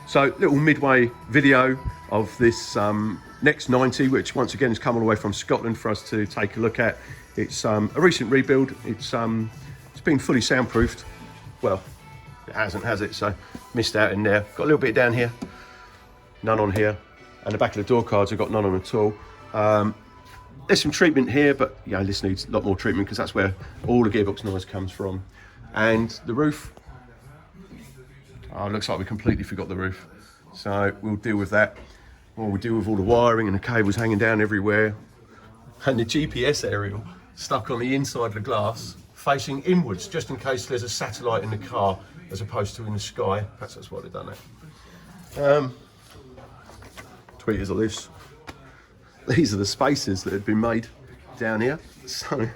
So little midway video of this next 90, which once again has come all the way from Scotland for us to take a look at. It's a recent rebuild. It's been fully soundproofed. Well, it hasn't, has it? So missed out in there. Got a little bit down here, none on here, and the back of the door cards I've got none on at all. There's some treatment here, but yeah, this needs a lot more treatment because that's where all the gearbox noise comes from. And the roof, oh, it looks like we completely forgot the roof. So we'll deal with that. Well, we'll deal with all the wiring and the cables hanging down everywhere. And the GPS aerial stuck on the inside of the glass, facing inwards, just in case there's a satellite in the car as opposed to in the sky. Perhaps that's why they've done that. Tweeters are loose. These are the spacers that had been made down here. So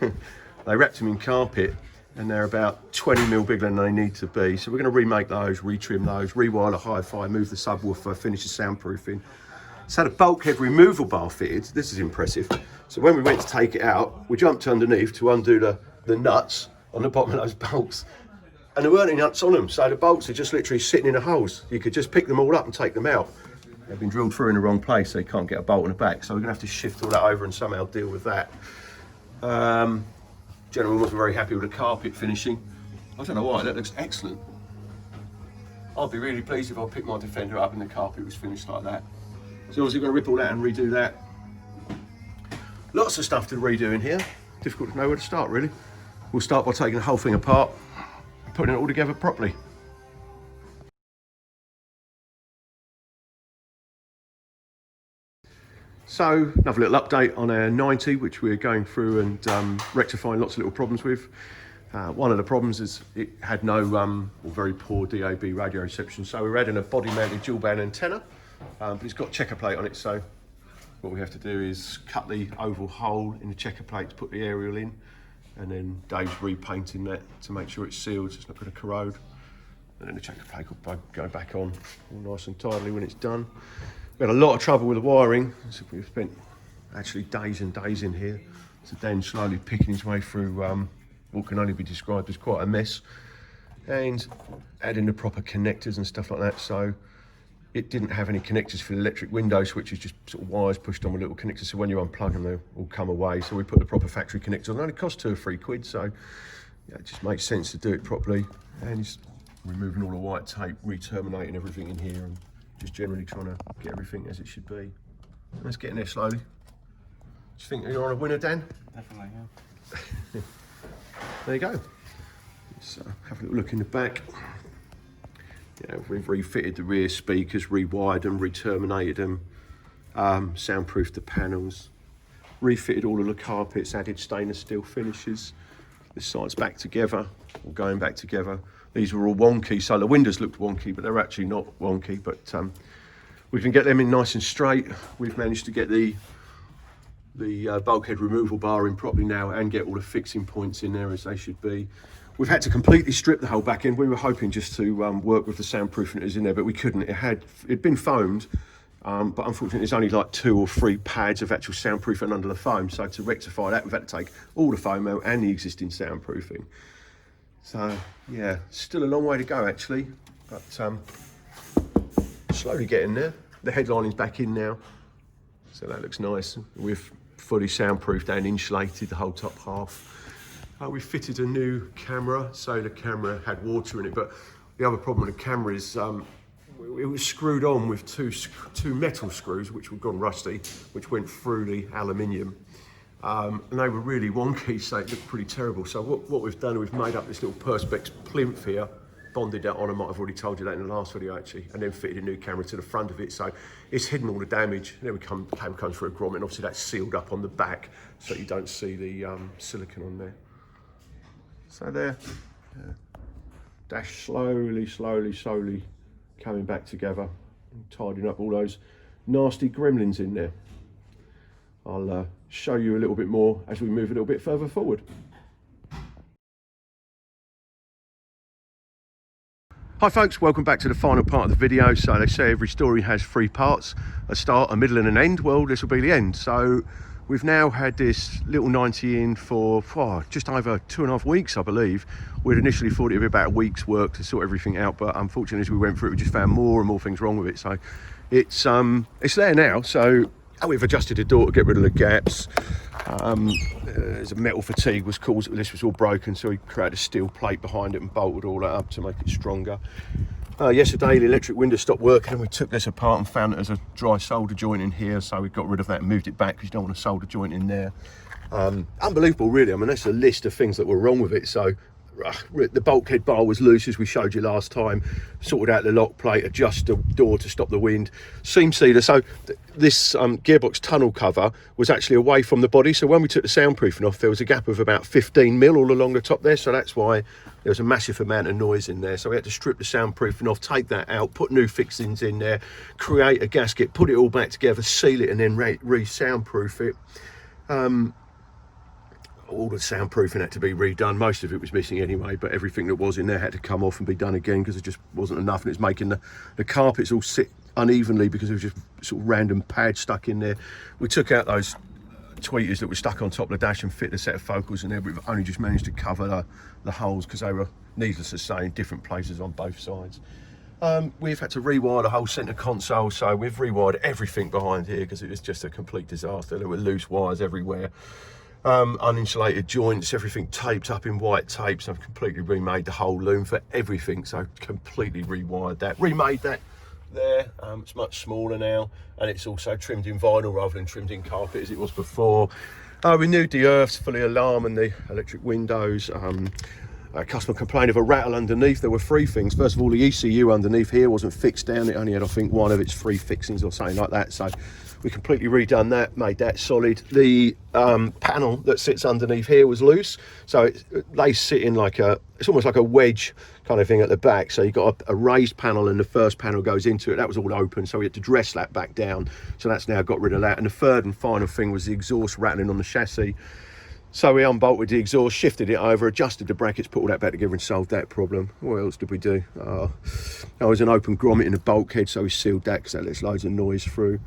they wrapped them in carpet and they're about 20mm bigger than they need to be. So we're going to remake those, retrim those, rewire the hi-fi, move the subwoofer, finish the soundproofing. It's had a bulkhead removal bar fitted. This is impressive. So when we went to take it out, we jumped underneath to undo the nuts on the bottom of those bolts. And there weren't any nuts on them. So the bolts are just literally sitting in the holes. You could just pick them all up and take them out. They've been drilled through in the wrong place, so you can't get a bolt on the back. So we're gonna have to shift all that over and somehow deal with that. Gentleman wasn't very happy with the carpet finishing. I don't know why, that looks excellent. I'd be really pleased if I picked my Defender up and the carpet was finished like that. So obviously we're gonna rip all that and redo that. Lots of stuff to redo in here. Difficult to know where to start, really. We'll start by taking the whole thing apart and putting it all together properly. So, another little update on our 90, which we're going through and rectifying lots of little problems with. One of the problems is it had no, or very poor DAB radio reception, so we're adding a body-mounted dual-band antenna, but it's got checker plate on it, so what we have to do is cut the oval hole in the checker plate to put the aerial in, and then Dave's repainting that to make sure it's sealed so it's not going to corrode, and then the checker plate will go back on all nice and tidily when it's done. We had a lot of trouble with the wiring, so we've spent actually days and days in here. So Dan slowly picking his way through what can only be described as quite a mess, and adding the proper connectors and stuff like that. So it didn't have any connectors for the electric window switches, just sort of wires pushed on with little connectors. So when you unplug them, they'll all come away. So we put the proper factory connectors on. It only cost £2 or £3, so yeah, it just makes sense to do it properly. And just removing all the white tape, re-terminating everything in here, and just generally trying to get everything as it should be. Let's get in there slowly. Do you think you're on a winner, Dan? Definitely, yeah. There you go. Let's have a little look in the back. Yeah, we've refitted the rear speakers, rewired them, re-terminated them, soundproofed the panels, refitted all of the carpets, added stainless steel finishes. This side's back together, or going back together. These were all wonky, so the windows looked wonky, but they're actually not wonky. But we can get them in nice and straight. We've managed to get the bulkhead removal bar in properly now and get all the fixing points in there as they should be. We've had to completely strip the whole back end. We were hoping just to work with the soundproofing that was in there, but we couldn't. It'd been foamed, but unfortunately there's only like 2 or 3 pads of actual soundproofing under the foam. So to rectify that, we've had to take all the foam out and the existing soundproofing. So yeah, still a long way to go actually, but slowly getting there. The headlining's back in now, so that looks nice. We've fully soundproofed and insulated the whole top half. We fitted a new camera, so the camera had water in it, but the other problem with the camera is it was screwed on with two metal screws, which were gone rusty, which went through the aluminium. And they were really wonky, so it looked pretty terrible. So what we've done, we've made up this little Perspex plinth here, bonded that on. I might have already told you that in the last video actually, and then fitted a new camera to the front of it, so it's hidden all the damage. And then the camera comes through a grommet, and obviously that's sealed up on the back, so you don't see the silicone on there. So there, yeah. Dash slowly coming back together, and tidying up all those nasty gremlins in there. I'll show you a little bit more as we move a little bit further forward. Hi folks, welcome back to the final part of the video. So they say every story has 3 parts, a start, a middle and an end. Well, this will be the end. So we've now had this little 90 in for just over 2.5 weeks, I believe. We'd initially thought it'd be about a week's work to sort everything out, but unfortunately as we went through it, we just found more and more things wrong with it. So it's there now. So we've adjusted the door to get rid of the gaps. There's a metal fatigue was caused, this was all broken, so we created a steel plate behind it and bolted all that up to make it stronger. Yesterday the electric window stopped working and we took this apart and found that there's a dry solder joint in here, so we got rid of that and moved it back because you don't want a solder joint in there. Unbelievable really. I mean, that's a list of things that were wrong with it. So the bulkhead bar was loose, as we showed you last time. Sorted out the lock plate, adjust the door to stop the wind. Seam sealer, so this gearbox tunnel cover was actually away from the body, so when we took the soundproofing off there was a gap of about 15 mil all along the top there, so that's why there was a massive amount of noise in there. So we had to strip the soundproofing off, take that out, put new fixings in there, create a gasket, put it all back together, seal it and then re-soundproof it. All the soundproofing had to be redone. Most of it was missing anyway, but everything that was in there had to come off and be done again because it just wasn't enough, and it's making the carpets all sit unevenly because there was just sort of random pads stuck in there. We took out those tweeters that were stuck on top of the dash and fit a set of focals in there, but we've only just managed to cover the holes because they were, needless to say, in different places on both sides. We've had to rewire the whole centre console, so we've rewired everything behind here because it was just a complete disaster. There were loose wires everywhere. Uninsulated joints, everything taped up in white tape, so I've completely remade the whole loom for everything, so completely rewired that, remade that there. It's much smaller now, and it's also trimmed in vinyl rather than trimmed in carpet as it was before. We renewed the earths for the alarm and the electric windows. A customer complained of a rattle underneath. There were 3 things. First of all, the ECU underneath here wasn't fixed down. It only had, I think, one of its 3 fixings or something like that. So we completely redone that, made that solid. The panel that sits underneath here was loose. So they sit in like it's almost like a wedge kind of thing at the back. So you've got a raised panel and the first panel goes into it. That was all open. So we had to dress that back down. So that's now got rid of that. And the third and final thing was the exhaust rattling on the chassis. So we unbolted the exhaust, shifted it over, adjusted the brackets, put all that back together and solved that problem. What else did we do? There was an open grommet in the bulkhead, so we sealed that because that lets loads of noise through.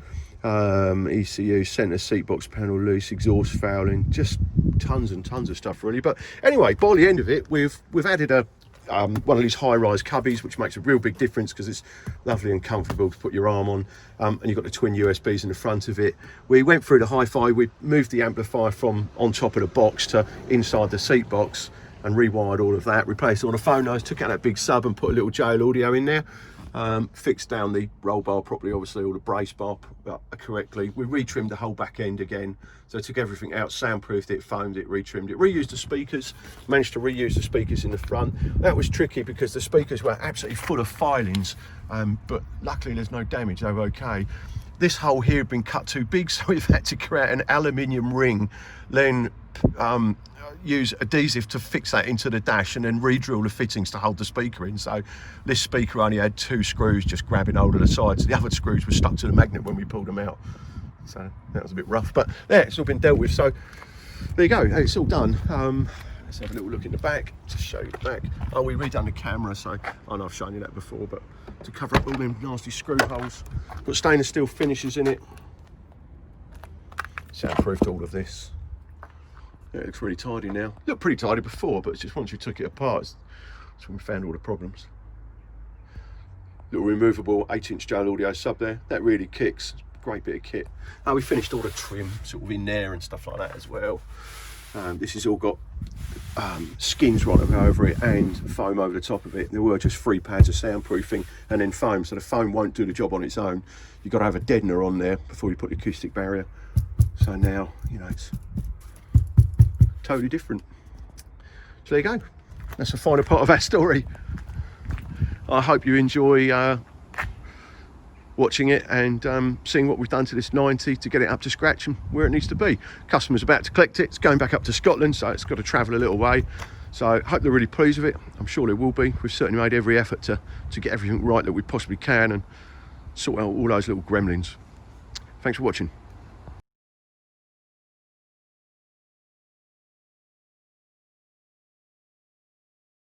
ECU, centre seat box panel loose, exhaust fouling, just tons and tons of stuff really. But anyway, by the end of it, we've added one of these high-rise cubbies, which makes a real big difference because it's lovely and comfortable to put your arm on, and you've got the twin USBs in the front of it. We went through the hi-fi, we moved the amplifier from on top of the box to inside the seat box and rewired all of that, replaced all the phonos, took out that big sub and put a little jail audio in there. Fixed down the roll bar properly, obviously all the brace bar correctly. We retrimmed the whole back end again, so I took everything out, soundproofed it, foamed it, retrimmed it, reused the speakers, managed to reuse the speakers in the front. That was tricky because the speakers were absolutely full of filings, but luckily there's no damage, they were okay. This hole here had been cut too big, so we've had to create an aluminium ring, then use adhesive to fix that into the dash and then re-drill the fittings to hold the speaker in. So this speaker only had 2 screws just grabbing hold of the sides. The other screws were stuck to the magnet when we pulled them out. So that was a bit rough, but yeah, it's all been dealt with. So there you go, it's all done. Let's have a little look in the back to show you the back. Oh, we redone the camera, so I know I've shown you that before, but to cover up all them nasty screw holes. Got stainless steel finishes in it. Soundproofed all of this. Yeah, it looks really tidy now. Looked pretty tidy before, but it's just once you took it apart, that's when we found all the problems. Little removable 8-inch jail audio sub there. That really kicks. Great bit of kit. We finished all the trim sort of in there and stuff like that as well. This has all got skins right over it and foam over the top of it. There were just 3 pads of soundproofing and then foam, so the foam won't do the job on its own. You've got to have a deadener on there before you put the acoustic barrier. So now, you know, it's totally different. So there you go. That's the final part of our story. I hope you enjoy watching it and seeing what we've done to this 90 to get it up to scratch and where it needs to be. Customer's about to collect it. It's going back up to Scotland, so it's got to travel a little way. So I hope they're really pleased with it. I'm sure they will be. We've certainly made every effort to get everything right that we possibly can and sort out all those little gremlins. Thanks for watching.